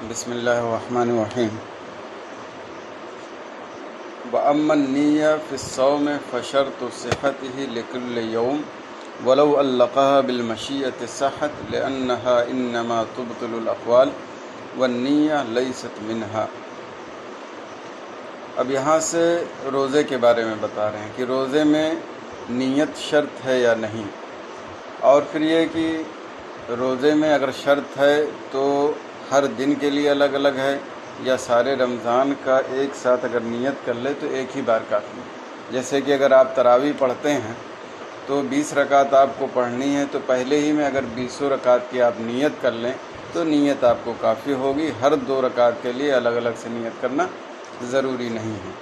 بسم اللہ الرحمن الرحیم وَأَمَّا النِّيَّةُ فِي الصَّوْمِ فَشَرْطُ صِحَّتِهِ لِكُلِّ يَوْمٍ وَلَوْ عَلَّقَهَا بِالْمَشِيَّةِ صَحَّتْ لِأَنَّهَا إِنَّمَا تُبْطِلُ الْأَقْوَالَ وَالنِّيَّةُ لَيْسَتْ مِنْهَا۔ اب یہاں سے روزے کے بارے میں بتا رہے ہیں کہ روزے میں نیت شرط ہے یا نہیں، اور پھر یہ کہ روزے میں اگر شرط ہے تو ہر دن کے لیے الگ الگ ہے یا سارے رمضان کا ایک ساتھ اگر نیت کر لے تو ایک ہی بار کافی ہے۔ جیسے کہ اگر آپ تراویح پڑھتے ہیں تو 20 رکعت آپ کو پڑھنی ہے، تو پہلے ہی میں اگر 20 رکعت کی آپ نیت کر لیں تو نیت آپ کو کافی ہوگی، ہر 2 رکعت کے لیے الگ الگ سے نیت کرنا ضروری نہیں ہے۔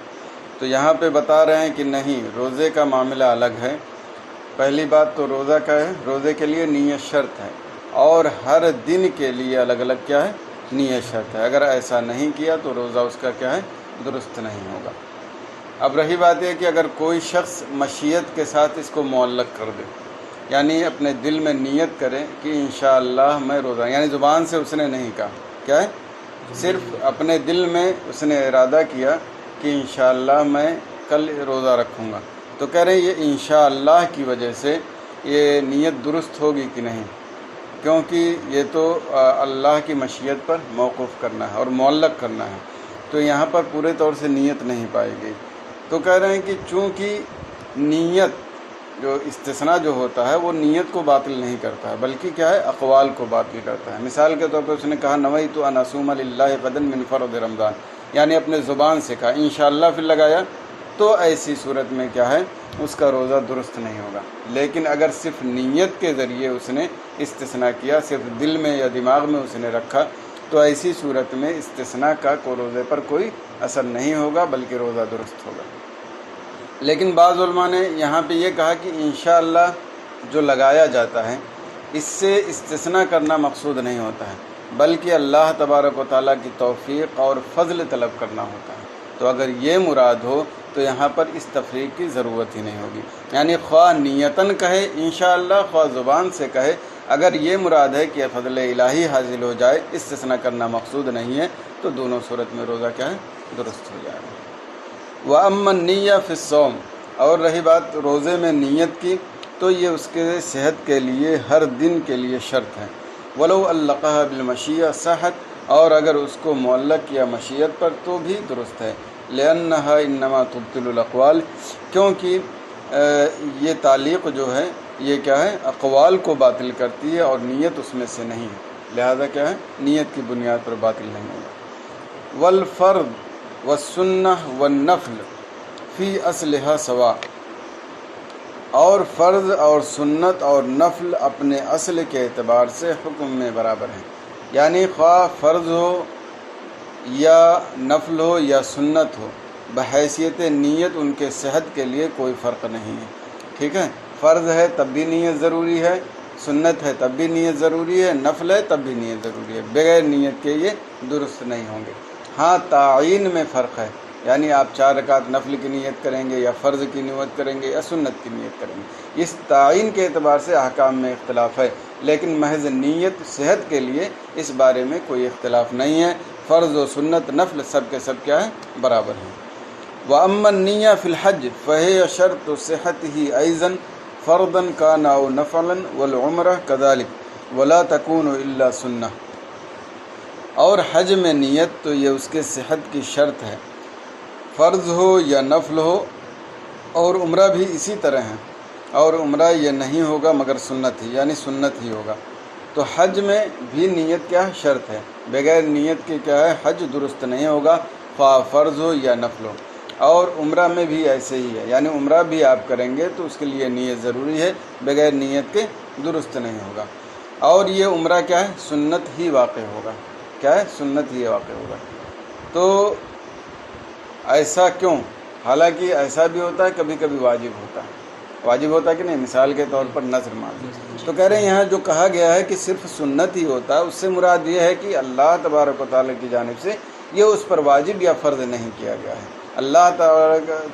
تو یہاں پہ بتا رہے ہیں کہ نہیں، روزے کا معاملہ الگ ہے۔ پہلی بات تو روزہ کا ہے، روزے کے لیے نیت شرط ہے، اور ہر دن کے لیے الگ الگ کیا ہے، نیت شرط ہے۔ اگر ایسا نہیں کیا تو روزہ اس کا کیا ہے، درست نہیں ہوگا۔ اب رہی بات یہ کہ اگر کوئی شخص مشیت کے ساتھ اس کو معلق کر دے، یعنی اپنے دل میں نیت کرے کہ انشاءاللہ میں روزہ، یعنی زبان سے اس نے نہیں کہا، کیا ہے، صرف اپنے دل میں اس نے ارادہ کیا کہ انشاءاللہ میں کل روزہ رکھوں گا، تو کہہ رہے ہیں یہ انشاءاللہ کی وجہ سے یہ نیت درست ہوگی کہ نہیں، کیونکہ یہ تو اللہ کی مشیت پر موقوف کرنا ہے اور معلق کرنا ہے، تو یہاں پر پورے طور سے نیت نہیں پائے گی۔ تو کہہ رہے ہیں کہ چونکہ نیت جو استثناء جو ہوتا ہے وہ نیت کو باطل نہیں کرتا ہے، بلکہ کیا ہے، اقوال کو باطل کرتا ہے۔ مثال کے طور پر اس نے کہا نویت ان اصوم للہ غدا من فرض رمضان، یعنی اپنے زبان سے کہا انشاءاللہ پھر لگایا، تو ایسی صورت میں کیا ہے، اس کا روزہ درست نہیں ہوگا۔ لیکن اگر صرف نیت کے ذریعے اس نے استثناء کیا، صرف دل میں یا دماغ میں اس نے رکھا، تو ایسی صورت میں استثناء کا روزے پر کوئی اثر نہیں ہوگا، بلکہ روزہ درست ہوگا۔ لیکن بعض علماء نے یہاں پہ یہ کہا کہ انشاءاللہ جو لگایا جاتا ہے اس سے استثناء کرنا مقصود نہیں ہوتا ہے، بلکہ اللہ تبارک و تعالیٰ کی توفیق اور فضل طلب کرنا ہوتا ہے۔ تو اگر یہ مراد ہو تو یہاں پر اس تفریق کی ضرورت ہی نہیں ہوگی، یعنی خواہ نیتاً کہے انشاءاللہ، خواہ زبان سے کہے، اگر یہ مراد ہے کہ فضل الہی حاصل ہو جائے، استثناء کرنا مقصود نہیں ہے، تو دونوں صورت میں روزہ کیا ہے، درست ہو جائے گا۔ وَأَمَّا النِّيَّةُ فِي الصَّوْمِ، اور رہی بات روزے میں نیت کی، تو یہ اس کے صحت کے لیے ہر دن کے لیے شرط ہے۔ وَلَوْ عَلَّقَهَا بِالْمَشِيَّةِ صَحَّتْ، اور اگر اس کو معلق کیا مشیت پر تو بھی درست ہے۔ لِأَنَّهَا إِنَّمَا تُبْطِلُ الْأَقْوَالِ، کیونکہ یہ تعلیق جو ہے یہ کیا ہے، اقوال کو باطل کرتی ہے اور نیت اس میں سے نہیں ہے، لہذا کیا ہے، نیت کی بنیاد پر باطل نہیں ہوگا۔ والفرض والسنہ والنفل فی اصلها سواء، اور فرض اور سنت اور نفل اپنے اصل کے اعتبار سے حکم میں برابر ہیں، یعنی خواہ فرض ہو یا نفل ہو یا سنت ہو، بحیثیت نیت ان کے صحت کے لیے کوئی فرق نہیں ہے۔ ٹھیک ہے، فرض ہے تب بھی نیت ضروری ہے، سنت ہے تب بھی نیت ضروری ہے، نفل ہے تب بھی نیت ضروری ہے، بغیر نیت کے یہ درست نہیں ہوں گے۔ ہاں تعین میں فرق ہے، یعنی آپ 4 رکعت نفل کی نیت کریں گے یا فرض کی نیت کریں گے یا سنت کی نیت کریں گے، اس تعین کے اعتبار سے احکام میں اختلاف ہے، لیکن محض نیت صحت کے لیے اس بارے میں کوئی اختلاف نہیں ہے۔ فرض و سنت نفل سب کے سب کیا ہے، برابر ہیں۔ وَأَمَّا النِّيَّةُ فِي الْحَجِّ فَهِيَ شَرْطُ صِحَّتِهِ أَيْضًا فَرْضًا كَانَ أَوْ نَفْلًا وَالْعُمْرَةُ كَذَلِكَ وَلَا تَكُونُ إِلَّا سُنَّةً، اور حج میں نیت تو یہ اس کے صحت کی شرط ہے، فرض ہو یا نفل ہو، اور عمرہ بھی اسی طرح ہے، اور عمرہ یہ نہیں ہوگا مگر سنت ہی، یعنی سنت ہی ہوگا۔ تو حج میں بھی نیت کیا ہے، شرط ہے، بغیر نیت کے کیا ہے، حج درست نہیں ہوگا، خواہ فرض ہو یا نفل ہو۔ اور عمرہ میں بھی ایسے ہی ہے، یعنی عمرہ بھی آپ کریں گے تو اس کے لیے نیت ضروری ہے، بغیر نیت کے درست نہیں ہوگا۔ اور یہ عمرہ کیا ہے، سنت ہی واقع ہوگا، کیا ہے، سنت ہی واقع ہوگا۔ تو ایسا کیوں؟ حالانکہ ایسا بھی ہوتا ہے کبھی کبھی واجب ہوتا ہے، واجب ہوتا ہے کہ نہیں، مثال کے طور پر نذر مان لیں، تو کہہ رہے ہیں یہاں جو کہا گیا ہے کہ صرف سنت ہی ہوتا ہے، اس سے مراد یہ ہے کہ اللہ تبارک و تعالیٰ کی جانب سے یہ اس پر واجب یا فرض نہیں کیا گیا ہے۔ اللہ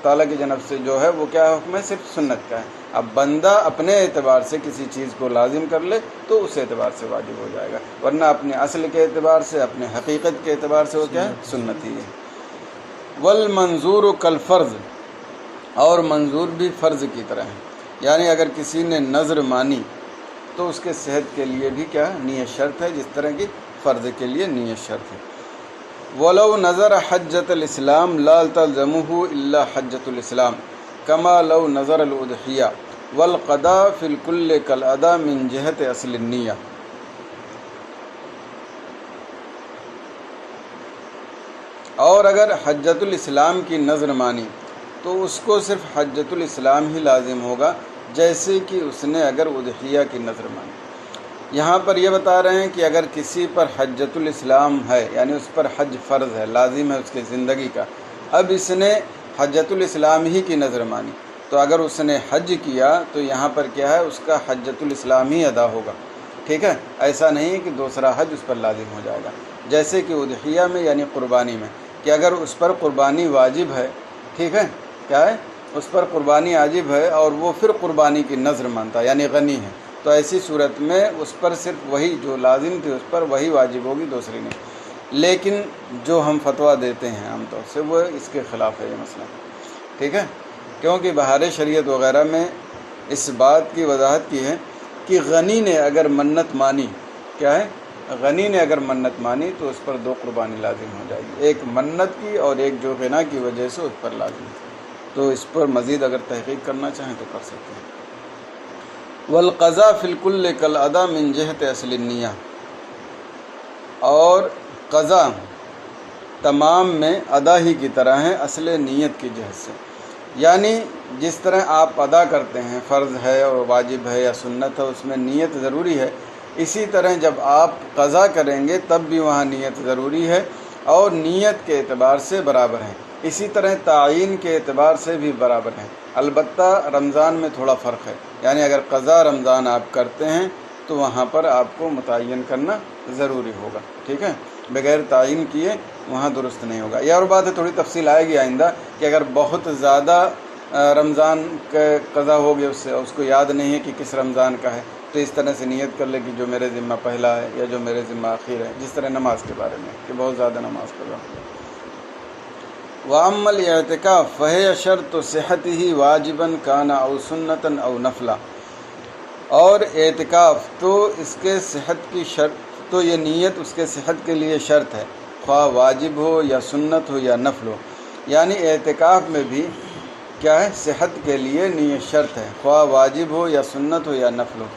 تعالیٰ کی جانب سے جو ہے وہ کیا حکم ہے، صرف سنت کا ہے، اب بندہ اپنے اعتبار سے کسی چیز کو لازم کر لے تو اس اعتبار سے واجب ہو جائے گا، ورنہ اپنے اصل کے اعتبار سے، اپنے حقیقت کے اعتبار سے وہ کیا ہے؟ سنت ہی ہے۔ والمنظور کالفرض، اور منظور بھی فرض کی طرح ہے، یعنی اگر کسی نے نظر مانی تو اس کے صحت کے لیے بھی کیا نیت شرط ہے، جس طرح کی فرض کے لیے نیت شرط ہے۔ وَلَوْ نَظَرَ حَجَّةَ الْإِسْلَامِ لَا تَلْزَمُهُ إِلَّا حَجَّةُ الْإِسْلَامِ كَمَا لَوْ نَظَرَ الْأُضْحِيَّةَ وَالْقَضَاءُ فِي الْكُلِّ كَالْأَدَاءِ مِنْ جِهَةِ أَصْلِ النِّيَّةِ۔ اور اگر حجۃ الاسلام کی نظر مانی تو اس کو صرف حجۃ الاسلام ہی لازم ہوگا، جیسے کہ اس نے اگر اضحیہ کی نظر مانی۔ یہاں پر یہ بتا رہے ہیں کہ اگر کسی پر حجۃ الاسلام ہے، یعنی اس پر حج فرض ہے، لازم ہے اس کی زندگی کا، اب اس نے حجۃ الاسلام ہی کی نظر مانی، تو اگر اس نے حج کیا تو یہاں پر کیا ہے؟ اس کا حجۃ الاسلام ہی ادا ہوگا، ٹھیک ہے؟ ایسا نہیں ہے کہ دوسرا حج اس پر لازم ہو جائے گا، جیسے کہ اضحیہ میں یعنی قربانی میں، کہ اگر اس پر قربانی واجب ہے، ٹھیک ہے، کیا ہے؟ اس پر قربانی واجب ہے اور وہ پھر قربانی کی نظر مانتا ہے، یعنی غنی ہے، تو ایسی صورت میں اس پر صرف وہی جو لازم تھی اس پر وہی واجب ہوگی، دوسری نہیں۔ لیکن جو ہم فتویٰ دیتے ہیں عام طور سے وہ اس کے خلاف ہے یہ مسئلہ، ٹھیک ہے؟ کیونکہ بہار شریعت وغیرہ میں اس بات کی وضاحت کی ہے کہ غنی نے اگر منت مانی، کیا ہے؟ غنی نے اگر منت مانی تو اس پر دو قربانی لازم ہو جائے گی، ایک منت کی اور ایک جو غنا کی وجہ سے اس پر لازم ہے، تو اس پر مزید اگر تحقیق کرنا چاہیں تو کر سکتے ہیں۔ والقضاء فی الکل کالأداء من جہت اصل النیہ، اور قضا تمام میں ادا ہی کی طرح ہے اصل نیت کی جہت سے، یعنی جس طرح آپ ادا کرتے ہیں، فرض ہے اور واجب ہے یا سنت ہے، اس میں نیت ضروری ہے، اسی طرح جب آپ قضا کریں گے تب بھی وہاں نیت ضروری ہے اور نیت کے اعتبار سے برابر ہیں، اسی طرح تعین کے اعتبار سے بھی برابر ہیں، البتہ رمضان میں تھوڑا فرق ہے، یعنی اگر قضا رمضان آپ کرتے ہیں تو وہاں پر آپ کو متعین کرنا ضروری ہوگا، ٹھیک ہے؟ بغیر تعین کیے وہاں درست نہیں ہوگا۔ یہ اور بات ہے، تھوڑی تفصیل آئے گی آئندہ، کہ اگر بہت زیادہ رمضان کا قضا ہو گیا اس کو یاد نہیں ہے کہ کس رمضان کا ہے، تو اس طرح سے نیت کر لے کہ جو میرے ذمہ پہلا ہے یا جو میرے ذمہ آخر ہے، جس طرح نماز کے بارے میں کہ بہت زیادہ نماز پڑھ رہا ہوں۔ وَأَمَّا الْاعْتِكَافُ فَهِيَ شَرْطُ صِحَّتِهِ وَاجِبًا كَانَ أَوْ سُنَّةً أَوْ نَفْلًا، اور اعتکاف تو اس کے صحت کی شرط، تو یہ نیت اس کے صحت کے لیے شرط ہے، خواہ واجب ہو یا سنت ہو یا نفل ہو، یعنی اعتکاف میں بھی کیا ہے؟ صحت کے لیے نیت شرط ہے، خواہ واجب ہو یا سنت ہو یا نفل ہو۔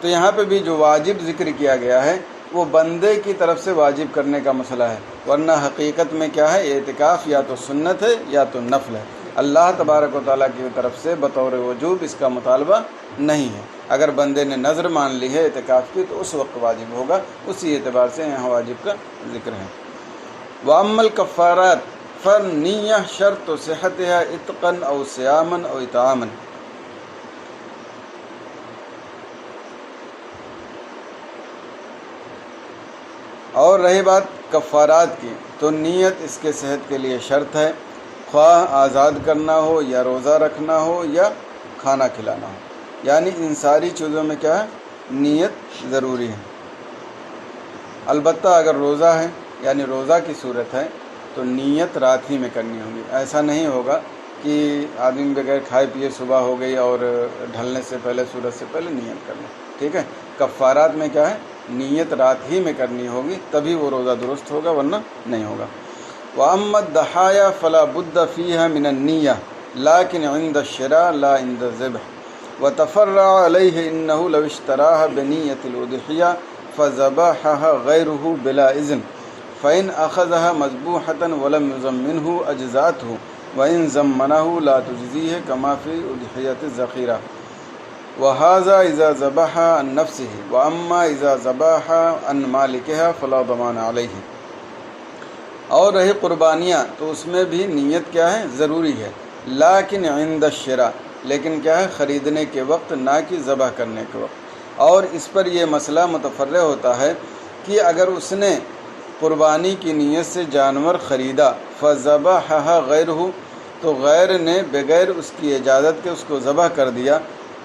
تو یہاں پہ بھی جو واجب ذکر کیا گیا ہے وہ بندے کی طرف سے واجب کرنے کا مسئلہ ہے، ورنہ حقیقت میں کیا ہے؟ اعتکاف یا تو سنت ہے یا تو نفل ہے، اللہ تبارک و تعالیٰ کی طرف سے بطور وجوب اس کا مطالبہ نہیں ہے۔ اگر بندے نے نظر مان لی ہے اعتکاف کی تو اس وقت واجب ہوگا، اسی اعتبار سے یہاں واجب کا ذکر ہے۔ وَأَمَّا الْكَفَّارَاتُ فَالنِّيَّةُ شَرْطُ صِحَّتِهَا عِتْقًا أَوْ صِيَامًا أَوْ إِطْعَامًا، اور رہی بات کفارات کی تو نیت اس کے صحت کے لیے شرط ہے، خواہ آزاد کرنا ہو یا روزہ رکھنا ہو یا کھانا کھلانا ہو، یعنی ان ساری چیزوں میں کیا ہے؟ نیت ضروری ہے۔ البتہ اگر روزہ ہے یعنی روزہ کی صورت ہے تو نیت رات ہی میں کرنی ہوگی، ایسا نہیں ہوگا کہ آدمی بغیر کھائے پیے صبح ہو گئی اور ڈھلنے سے پہلے سورج سے پہلے نیت کر لیں، ٹھیک ہے؟ کفارات میں کیا ہے؟ نیت رات ہی میں کرنی ہوگی، تبھی وہ روزہ درست ہوگا ورنہ نہیں ہوگا۔ وَأَمَّا الضَّحَايَا فَلَا بُدَّ فِيهَا مِنَ النِّيَّةِ لَكِنْ عِنْدَ الشِّرَاءِ لَا عِنْدَ الذِّبْحِ وَتَفَرَّعَ عَلَيْهِ إِنَّهُ لَوْ اشْتَرَاهَا بِنِيَّةِ الْأُضْحِيَّةِ فَذَبَحَهَا غَيْرُهُ بِلَا إِذْنٍ فَإِنْ أَخَذَهَا مَذْبُوحَةً وَلَمْ يُزَمِّنْهُ أَجْزَأَتْهُ وَإِنْ زَمَّنَهُ لَا تُجْزِيهِ كَمَا فِي أُضْحِيَّةِ الذَّخِيرَةِ وَهَذَا إِذَا ذَبَحَ عَنْ نَفْسِهِ وَأَمَّا إِذَا ذَبَحَ عَنْ مَالِكِهَا فَلَا ضَمَانَ عَلَيْهِ، اور رہی قربانیاں تو اس میں بھی نیت کیا ہے؟ ضروری ہے، لیکن عند الشراء، لیکن کیا ہے؟ خریدنے کے وقت، نہ کہ ذبح کرنے کے وقت۔ اور اس پر یہ مسئلہ متفرع ہوتا ہے کہ اگر اس نے قربانی کی نیت سے جانور خریدا فذبحها غیرہ، تو غیر نے بغیر اس کی اجازت کے اس کو ذبح کر دیا،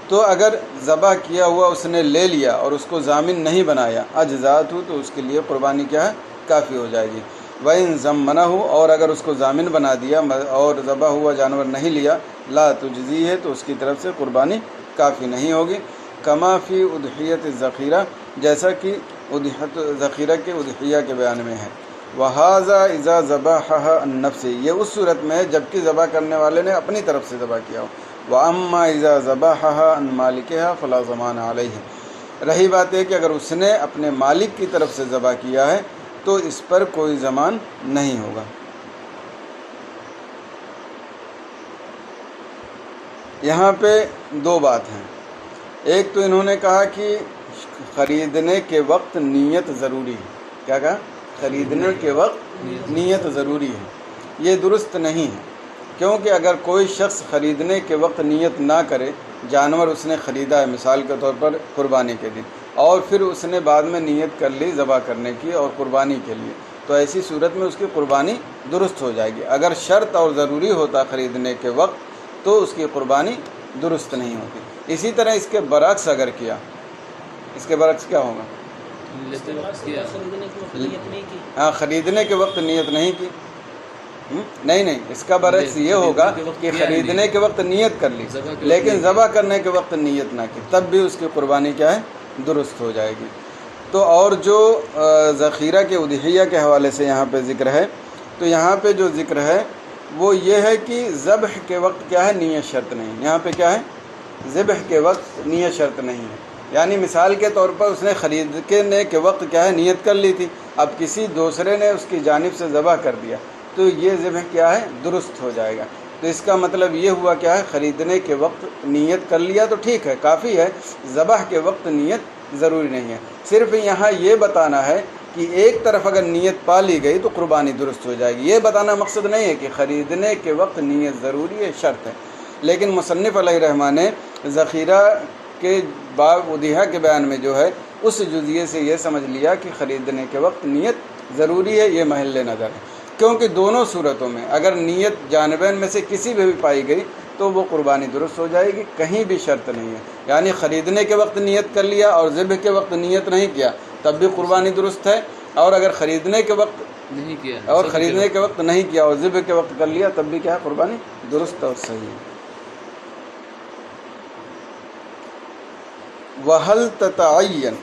تو اگر ذبح کیا ہوا اس نے لے لیا اور اس کو ضامن نہیں بنایا اجزات ہو تو اس کے لیے قربانی کیا ہے کافی ہو جائے گی۔ وَإِن ضَمَّنَهُ اور اگر اس کو ضامن بنا دیا اور ذبح ہوا جانور نہیں لیا لا تجزی ہے تو اس کی طرف سے قربانی کافی نہیں ہوگی۔ کما فی اضحیۃ الذخیرہ جیسا کہ اضحیۃ ذخیرہ کے اضحیہ کے بیان میں ہے۔ وَهَذَا إِذَا ذَبَحَهَا عَن نَفْسِهِ یہ اس صورت میں ہے جب کہ ذبح کرنے والے نے اپنی طرف سے ذبح کیا ہو۔ وَأَمَّا إِذَا ذَبَحَهَا عَن مَالِكِهَا فَلَا ضَمَانَ عَلَيْهِ رہی بات ہے کہ اگر اس نے اپنے مالک کی طرف سے ذبح کیا ہے تو اس پر کوئی ضمان نہیں ہوگا۔ یہاں پہ دو بات ہیں، ایک تو انہوں نے کہا کہ خریدنے کے وقت نیت ضروری ہے۔ کیا کہا؟ خریدنے کے وقت نیت ضروری ہے، یہ درست نہیں ہے، کیونکہ اگر کوئی شخص خریدنے کے وقت نیت نہ کرے، جانور اس نے خریدا ہے مثال کے طور پر قربانی کے دن، اور پھر اس نے بعد میں نیت کر لی ذبح کرنے کی اور قربانی کے لیے، تو ایسی صورت میں اس کی قربانی درست ہو جائے گی۔ اگر شرط اور ضروری ہوتا خریدنے کے وقت تو اس کی قربانی درست نہیں ہوتی۔ اسی طرح اس کے برعکس اگر کیا، اس کے برعکس کیا ہوگا؟ ہاں، خریدنے کے وقت نیت نہیں کی، نہیں اس کا برعکس یہ ہوگا کہ خریدنے کے وقت نیت کر لی لیکن ذبح کرنے کے وقت نیت نہ کی، تب بھی اس کی قربانی کیا ہے درست ہو جائے گی۔ تو اور جو ذخیرہ کے اضحیہ کے حوالے سے یہاں پہ ذکر ہے، تو یہاں پہ جو ذکر ہے وہ یہ ہے کہ ذبح کے وقت کیا ہے نیت شرط نہیں۔ یہاں پہ کیا ہے؟ ذبح کے وقت نیت شرط نہیں ہے، یعنی مثال کے طور پر اس نے خریدنے کے وقت کیا ہے نیت کر لی تھی، اب کسی دوسرے نے اس کی جانب سے ذبح کر دیا تو یہ ذبح کیا ہے درست ہو جائے گا۔ تو اس کا مطلب یہ ہوا کیا ہے، خریدنے کے وقت نیت کر لیا تو ٹھیک ہے کافی ہے، ذبح کے وقت نیت ضروری نہیں ہے۔ صرف یہاں یہ بتانا ہے کہ ایک طرف اگر نیت پا لی گئی تو قربانی درست ہو جائے گی، یہ بتانا مقصد نہیں ہے کہ خریدنے کے وقت نیت ضروری ہے، شرط ہے۔ لیکن مصنف علیہ رحمٰن نے ذخیرہ کے باب اضحیہ کے بیان میں جو ہے اس جزئیے سے یہ سمجھ لیا کہ خریدنے کے وقت نیت ضروری ہے، یہ محل نظر ہے، کیونکہ دونوں صورتوں میں اگر نیت جانبین میں سے کسی بھی پائی گئی تو وہ قربانی درست ہو جائے گی، کہیں بھی شرط نہیں ہے۔ یعنی خریدنے کے وقت نیت کر لیا اور ذبح کے وقت نیت نہیں کیا تب بھی قربانی درست ہے، اور اگر خریدنے کے وقت نہیں کیا اور خریدنے کے وقت نہیں کیا اور ذبح کے وقت کر لیا تب بھی کیا قربانی درست اور صحیح ہے۔ وَهَلْ تَتَعَيَّنُ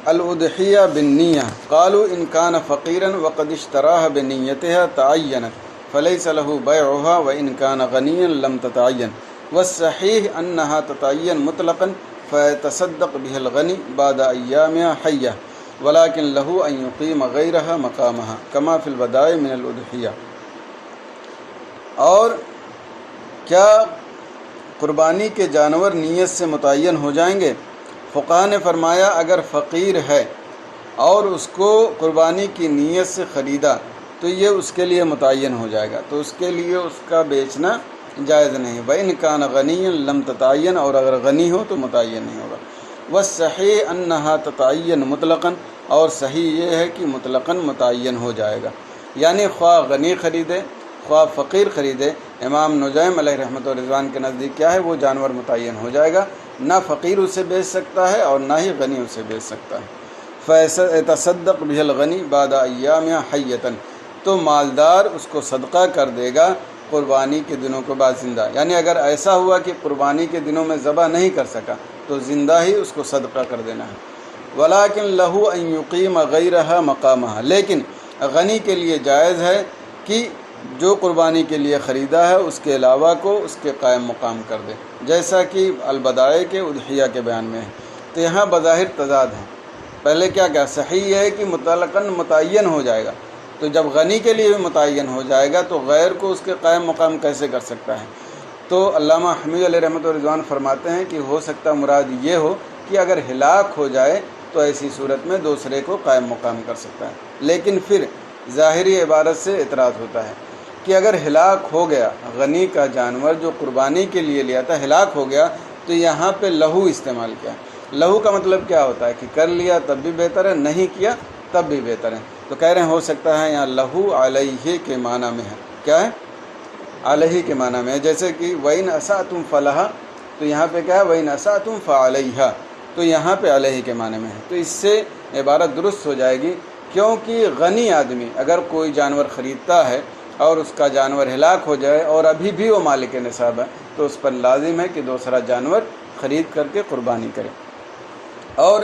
الْأُضْحِيَّةُ بِالنِّيَّةِ قَالُوا إِنْ كَانَ فَقِيرًا وَقَدِ اشْتَرَاهَا بِنِيَّتِهَا تَعَيَّنَتْ فَلَيْسَ لَهُ بَيْعُهَا وَإِنْ كَانَ غَنِيًّا لَمْ تَتَعَيَّنْ وَالصَّحِيحُ أَنَّهَا تَتَعَيَّنُ مُطْلَقًا فَيَتَصَدَّقُ بِهِ الْغَنِي بَعْدَ أَيَّامِهَا حَيَّةً وَلَكِنْ لَهُ أَنْ يُقِيمَ غَيْرَهَا مَقَامَهَا كَمَا فِي الْوَدَائِعِ مِنَ الْأُضْحِيَّةِ اور کیا قربانی کے جانور نیت سے متعین ہو جائیں گے؟ فقہاء نے فرمایا اگر فقیر ہے اور اس کو قربانی کی نیت سے خریدا تو یہ اس کے لیے متعین ہو جائے گا، تو اس کے لیے اس کا بیچنا جائز نہیں۔ وَإِنْ كَانَ غَنِيًّا لَمْ تَتَعَيَّنْ اور اگر غنی ہو تو متعین نہیں ہوگا۔ وَالصَّحِيحُ أَنَّهَا تَتَعَيَّنُ مطلقاً اور صحیح یہ ہے کہ مطلقاً متعین ہو جائے گا، یعنی خواہ غنی خریدے خواہ فقیر خریدے، امام نجیم علیہ رحمۃ و رضوان کے نزدیک کیا ہے وہ جانور متعین ہو جائے گا، نہ فقیر اسے بیچ سکتا ہے اور نہ ہی غنی اسے بیچ سکتا ہے۔ فَيَتَصَدَّقُ بِهِ الْغَنِي بَعْدَ أَيَّامِهَا حَيَّةً تو مالدار اس کو صدقہ کر دے گا قربانی کے دنوں کے بعد زندہ، یعنی اگر ایسا ہوا کہ قربانی کے دنوں میں ذبح نہیں کر سکا تو زندہ ہی اس کو صدقہ کر دینا ہے۔ وَلَكِنْ لَهُ أَنْ يُقِيمَ غَيْرَهَا مَقَامَهَا لیکن غنی کے لیے جائز ہے کہ جو قربانی کے لیے خریدا ہے اس کے علاوہ کو اس کے قائم مقام کر دے، جیسا کہ البدائع کے اضحیہ کے بیان میں ہے۔ تو یہاں بظاہر تضاد ہے، پہلے کیا صحیح ہے کہ مطلقاً متعین ہو جائے گا، تو جب غنی کے لیے بھی متعین ہو جائے گا تو غیر کو اس کے قائم مقام کیسے کر سکتا ہے؟ تو علامہ حمید علیہ رحمۃ و رضوان فرماتے ہیں کہ ہو سکتا مراد یہ ہو کہ اگر ہلاک ہو جائے تو ایسی صورت میں دوسرے کو قائم مقام کر سکتا ہے، لیکن پھر ظاہری عبارت سے اعتراض ہوتا ہے کہ اگر ہلاک ہو گیا غنی کا جانور جو قربانی کے لیے لیا تھا ہلاک ہو گیا تو یہاں پہ لہو استعمال کیا، لہو کا مطلب کیا ہوتا ہے کہ کر لیا تب بھی بہتر ہے، نہیں کیا تب بھی بہتر ہے، تو کہہ رہے ہیں ہو سکتا ہے یہاں لہو علیہ کے معنی میں ہے، کیا ہے علیہ کے معنی میں ہے، جیسے کہ وَإِنْ أَسَأْتُمْ فَلَهَا تو یہاں پہ کیا ہے وَإِنْ أَسَأْتُمْ فَعَلَيْهَا، تو یہاں پہ علیہ کے معنی میں ہے، تو اس سے عبارت درست ہو جائے گی، کیونکہ غنی آدمی اگر کوئی جانور خریدتا ہے اور اس کا جانور ہلاک ہو جائے اور ابھی بھی وہ مالک نصاب ہے تو اس پر لازم ہے کہ دوسرا جانور خرید کر کے قربانی کرے۔ اور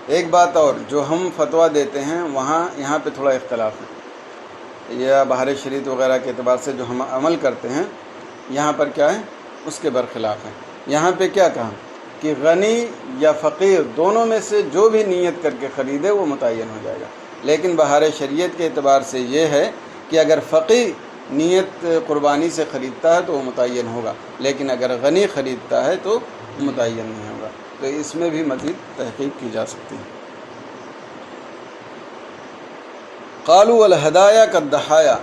ایک بات اور، جو ہم فتویٰ دیتے ہیں یہاں پہ تھوڑا اختلاف ہے، یا بہار شریعت وغیرہ کے اعتبار سے جو ہم عمل کرتے ہیں یہاں پر کیا ہے اس کے برخلاف ہے۔ یہاں پہ کیا کہا کہ غنی یا فقیر دونوں میں سے جو بھی نیت کر کے خریدے وہ متعین ہو جائے گا، لیکن بہار شریعت کے اعتبار سے یہ ہے کہ اگر فقیر نیت قربانی سے خریدتا ہے تو وہ متعین ہوگا، لیکن اگر غنی خریدتا ہے تو متعین نہیں ہوگا، تو اس میں بھی مزید تحقیق کی جا سکتی ہے۔ قالوا والہدایا کالضحایا،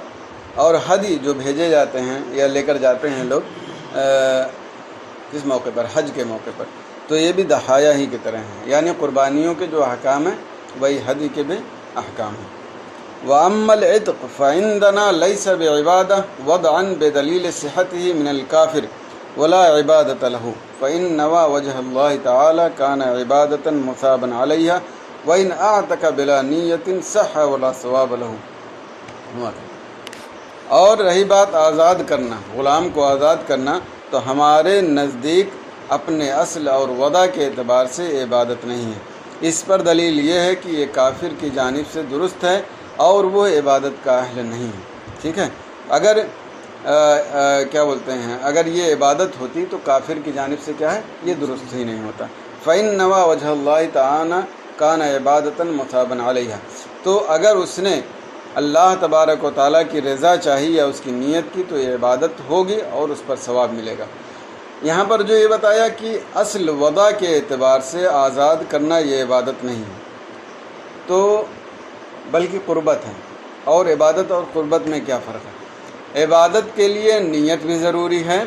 اور ہدی جو بھیجے جاتے ہیں یا لے کر جاتے ہیں لوگ کس موقع پر، حج کے موقع پر، تو یہ بھی ضحایا ہی کی طرح ہیں، یعنی قربانیوں کے جو احکام ہیں وہی ہدی کے بھی احکام ہیں۔ وَأَمَّا الْعِتْقُ فَعِنْدَنَا لَيْسَ بِعِبَادَةٍ وَضْعًا بِدَلِيلِ صِحَّتِهِ مِنَ الْكَافِرِ وَلَا عِبَادَةَ لَهُ فَإِنْ نَوَى وَجْهَ اللَّهِ تَعَالَى كَانَ عِبَادَةً مُثَابًا عَلَيْهَا وَإِنْ أَعْتَقَ بِلَا نِيَّةٍ صَحَّ وَلَا ثَوَابَ لَهُ۔ اور رہی بات آزاد کرنا، غلام کو آزاد کرنا، تو ہمارے نزدیک اپنے اصل اور وضع کے اعتبار سے عبادت نہیں ہے۔ اس پر دلیل یہ ہے کہ یہ کافر کی جانب سے درست ہے اور وہ عبادت کا اہل نہیں ہے، ٹھیک ہے۔ اگر کیا بولتے ہیں، اگر یہ عبادت ہوتی تو کافر کی جانب سے کیا ہے یہ درست ہی نہیں ہوتا۔ فَإِنْ نَوَى وَجْهَ اللَّهِ تَعَالَى كَانَ عِبَادَةً مُثَابًا عَلَيْهَا، تو اگر اس نے اللہ تبارک و تعالیٰ کی رضا چاہی یا اس کی نیت کی تو یہ عبادت ہوگی اور اس پر ثواب ملے گا۔ یہاں پر جو یہ بتایا کہ اصل وضع کے اعتبار سے آزاد کرنا یہ عبادت نہیں ہے، تو بلکہ قربت ہے، اور عبادت اور قربت میں کیا فرق ہے؟ عبادت کے لیے نیت بھی ضروری ہے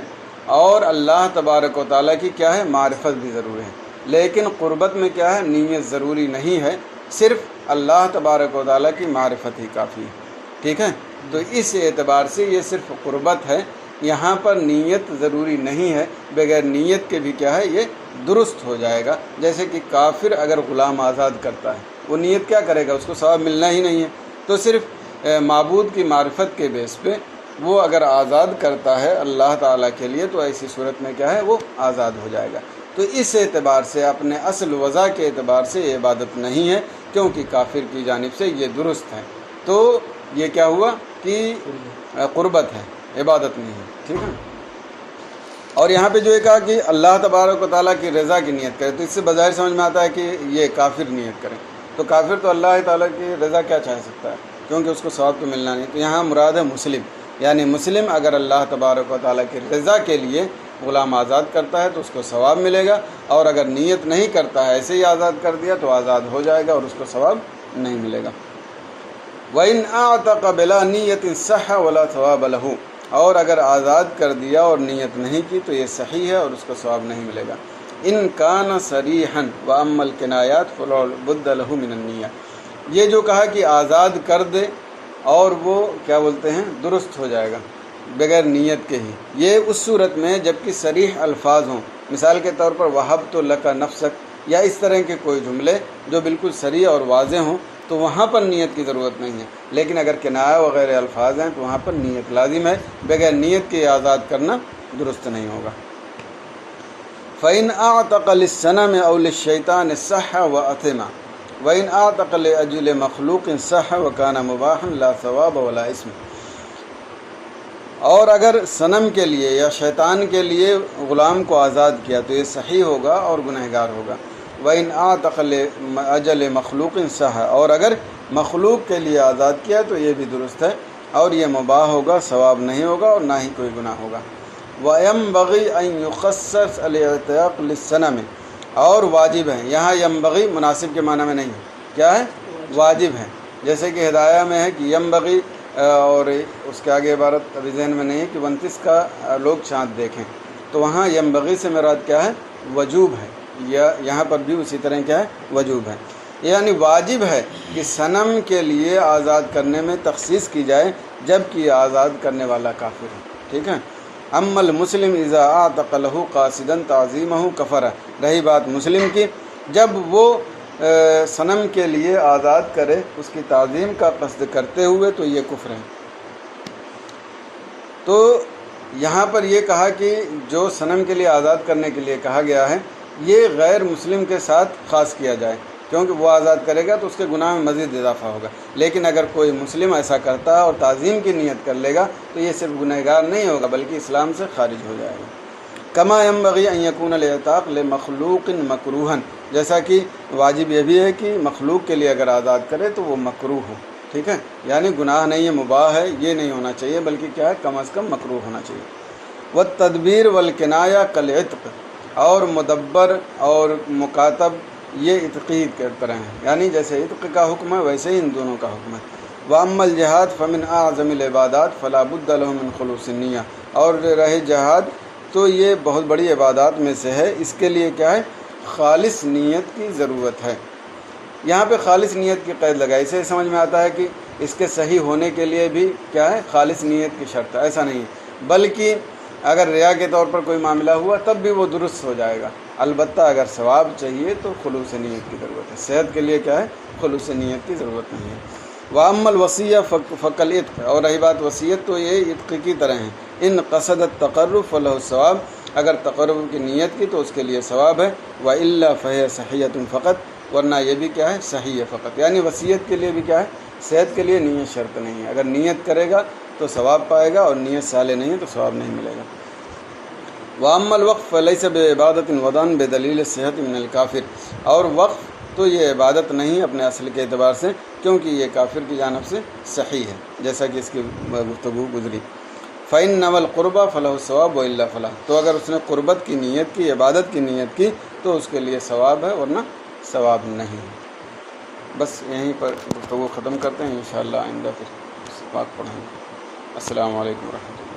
اور اللہ تبارک و تعالیٰ کی کیا ہے معرفت بھی ضروری ہے، لیکن قربت میں کیا ہے نیت ضروری نہیں ہے، صرف اللہ تبارک و تعالیٰ کی معرفت ہی کافی ہے، ٹھیک ہے۔ تو اس اعتبار سے یہ صرف قربت ہے، یہاں پر نیت ضروری نہیں ہے، بغیر نیت کے بھی کیا ہے یہ درست ہو جائے گا۔ جیسے کہ کافر اگر غلام آزاد کرتا ہے وہ نیت کیا کرے گا، اس کو ثواب ملنا ہی نہیں ہے، تو صرف معبود کی معرفت کے بیس پہ وہ اگر آزاد کرتا ہے اللہ تعالیٰ کے لیے تو ایسی صورت میں کیا ہے وہ آزاد ہو جائے گا۔ تو اس اعتبار سے اپنے اصل وضع کے اعتبار سے یہ عبادت نہیں ہے، کیونکہ کافر کی جانب سے یہ درست ہے، تو یہ کیا ہوا کہ قربت ہے، عبادت نہیں ہے، ٹھیک ہے۔ اور یہاں پہ جو یہ کہا کہ اللہ تبارک و تعالیٰ کی رضا کی نیت کرے، تو اس سے بظاہر سمجھ میں آتا ہے کہ یہ کافر نیت کرے، تو کافر تو اللہ تعالیٰ کی رضا کیا چاہ سکتا ہے، کیونکہ اس کو ثواب تو ملنا نہیں۔ تو یہاں مراد ہے مسلم، یعنی مسلم اگر اللہ تبارک و تعالیٰ کی رضا کے لیے غلام آزاد کرتا ہے تو اس کو ثواب ملے گا، اور اگر نیت نہیں کرتا ہے ایسے ہی آزاد کر دیا تو آزاد ہو جائے گا اور اس کو ثواب نہیں ملے گا۔ وَإِنْ أَعْتَقَ بِلَا نِيَّةٍ صَحَّ وَلَا ثَوَابَ لَهُ، اور اگر آزاد کر دیا اور نیت نہیں کی تو یہ صحیح ہے اور اس کو ثواب نہیں ملے گا۔ ان کان صریحا وَأَمَّا الْكِنَایَاتُ فَلَا بُدَّ لَهُ مِنَ النِّیَّةِ، یہ جو کہا کہ آزاد کر دے اور وہ کیا بولتے ہیں درست ہو جائے گا بغیر نیت کے ہی، یہ اس صورت میں جبکہ صریح الفاظ ہوں، مثال کے طور پر وَهَبْتُ لَكَ نَفْسَكَ یا اس طرح کے کوئی جملے جو بالکل صریح اور واضح ہوں تو وہاں پر نیت کی ضرورت نہیں ہے، لیکن اگر کنایہ وغیرہ الفاظ ہیں تو وہاں پر نیت لازم ہے، بغیر نیت کے آزاد کرنا درست نہیں ہوگا۔ فَإِنْ أَعْتَقَ لِلصَّنَمِ أَوْ لِلشَّيْطَانِ صَحَّ وَأَثِمَ وَإِنْ أَعْتَقَ لِأَجْلِ مَخْلُوقٍ صَحَّ وَكَانَ مُبَاحًا لَا ثَوَابَ وَلَا إِثْمَ، اور اگر صنم کے لیے یا شیطان کے لیے غلام کو آزاد کیا تو یہ صحیح ہوگا اور گنہگار ہوگا۔ وَإِنْ أَعْتَقَ لِأَجْلِ مَخْلُوقٍ صَحَّ، اور اگر مخلوق کے لیے آزاد کیا تو یہ بھی درست ہے اور یہ مباح ہوگا، ثواب نہیں ہوگا اور نہ ہی کوئی گناہ ہوگا۔ وَيَنبَغِي أَن يُخَصَّصَ الْإِعْتِاقُ لِلصَّنَمِ، اور واجب ہے، یہاں ينبغی مناسب کے معنی میں نہیں ہے، کیا ہے واجب ہے، جیسے کہ ہدایہ میں ہے کہ ینبغی، اور اس کے آگے عبارت ابھی ذہن میں نہیں ہے کہ 29 کا لوگ چاند دیکھیں، تو وہاں ینبغی سے مراد کیا ہے وجوب ہے، یا یہاں پر بھی اسی طرح کیا ہے وجوب ہے، یعنی واجب ہے کہ صنم کے لیے آزاد کرنے میں تخصیص کی جائے جب کہ آزاد کرنے والا کافر ہے، ٹھیک ہے۔ اما المسلم اذا اعتق له قاصدا تعظیمہ کفر، رہی بات مسلم کی، جب وہ صنم کے لیے آزاد کرے اس کی تعظیم کا قصد کرتے ہوئے تو یہ کفر ہے۔ تو یہاں پر یہ کہا کہ جو صنم کے لیے آزاد کرنے کے لیے کہا گیا ہے یہ غیر مسلم کے ساتھ خاص کیا جائے، کیونکہ وہ آزاد کرے گا تو اس کے گناہ میں مزید اضافہ ہوگا، لیکن اگر کوئی مسلم ایسا کرتا ہے اور تعظیم کی نیت کر لے گا تو یہ صرف گنہگار نہیں ہوگا بلکہ اسلام سے خارج ہو جائے گا۔ کما ينبغي ان يكون العتاق لمخلوق مکروہا، جیسا کہ واجب یہ بھی ہے کہ مخلوق کے لیے اگر آزاد کرے تو وہ مکروہ ہو، ٹھیک ہے، یعنی گناہ نہیں ہے، مباح ہے، یہ نہیں ہونا چاہیے بلکہ کیا ہے، کم از کم مکروہ ہونا چاہیے۔ والتدبیر والکنایہ کالعتق، اور مدبر اور مکاتب یہ عتقی کی طرح ہیں، یعنی جیسے عتق کا حکم ہے ویسے ہی ان دونوں کا حکم ہے۔ واما الجہاد فمن اعظم العبادات فلا بد له من خلوص النیہ، اور رہے جہاد تو یہ بہت بڑی عبادات میں سے ہے، اس کے لیے کیا ہے، خالص نیت کی ضرورت ہے۔ یہاں پہ خالص نیت کی قید لگائی، اسے سمجھ میں آتا ہے کہ اس کے صحیح ہونے کے لیے بھی کیا ہے، خالص نیت کی شرط ہے، ایسا نہیں ہے، بلکہ اگر ریا کے طور پر کوئی معاملہ ہوا تب بھی وہ درست ہو جائے گا، البتہ اگر ثواب چاہیے تو خلوص نیت کی ضرورت ہے، صحت کے لیے کیا ہے، خلوص نیت کی ضرورت نہیں ہے۔ وَأَمَّا الْوَصِيَّةُ فَقَ الْعِتْقُ، اور رہی بات وصیت تو یہ عتق کی طرح ہیں، ان قصد التقرب فلہ الثواب، اگر تقرب کی نیت کی تو اس کے لیے ثواب ہے، وَإِلَّا فَهِيَ صَحِيَّةٌ فقط، ورنہ یہ بھی کیا ہے، صحیح ہے فقط، یعنی وصیت کے لیے بھی کیا ہے، صحت کے لیے نیت شرط نہیں ہے، اگر نیت کرے گا تو ثواب پائے گا اور نیت صالح نہیں ہے تو ثواب نہیں ملے گا۔ وَأَمَّا الْوَقْفُ فَلَيْسَ بِعِبَادَةٍ وَضْعًا بِدَلِيلِ الصِّحَةِ مِنَ الْكَافِرِ، اور وقف تو یہ عبادت نہیں اپنے اصل کے اعتبار سے، کیونکہ یہ کافر کی جانب سے صحیح ہے، جیسا کہ اس کی گفتگو گزری۔ فَإِنَّ نَوَى الْقُرْبَ فَلَهُ الثَّوَابُ وَإِلَّا فَلَا، تو اگر اس نے قربت کی نیت کی، عبادت کی نیت کی تو اس کے لیے ثواب ہے ورنہ ثواب نہیں۔ بس یہیں پر گفتگو ختم کرتے ہیں، انشاءاللہ آئندہ پھر پاک پڑھیں گے۔ السلام علیکم ورحمۃ اللہ۔